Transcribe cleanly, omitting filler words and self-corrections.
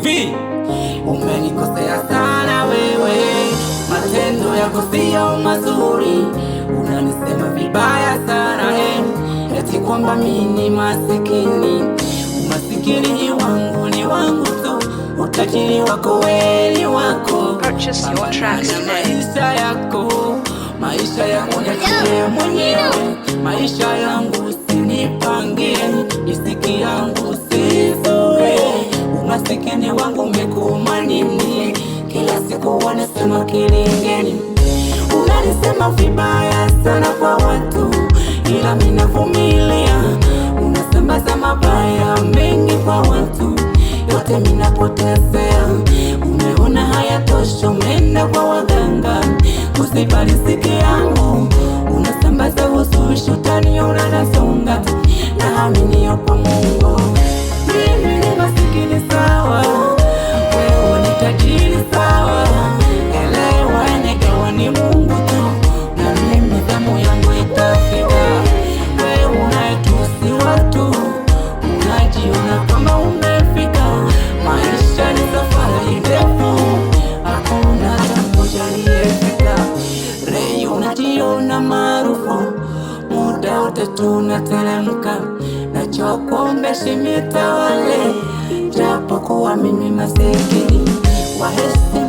TV. Umenikosea sana wewe, matendo yako sio mazuri, unanisema vibaya sana eti kwamba mimi ni masikini. Umasikini wangu ni wangu tu, utajiri wako wewe ni wako. Purchase your tracks today. Maisha yangu niachie mwenyewe, maisha yangu usinipangie, riziki yangu usizuie. Umasikini wangu umekuuma nini? Kila siku wanasema kilingeni, unanisema vibaya sana kwa watu, ila mimi navumilia. Unasambaza mabaya mengi kwa watu, yote mimi napotezea. Umeona hayatoshi, umeenda kwa waganga kusibali riziki yangu, unasambaza uzushi, utaniona nasonga, naamini yupo Mungu. Mimi ni masikini sawa, wewe ni tajiri sawa, elewa ingawa ni Mungu tu, na mimi damu yangu itafika. Wewe unayetusi watu, unajiona kama umefika, maisha ni safari ndefu, hakuna mmoja aliyefika. Rei unajiona maarufu, muda wote tunateremka, nachokuomba heshima itawale, japo kuwa mimi masikini, waheshimu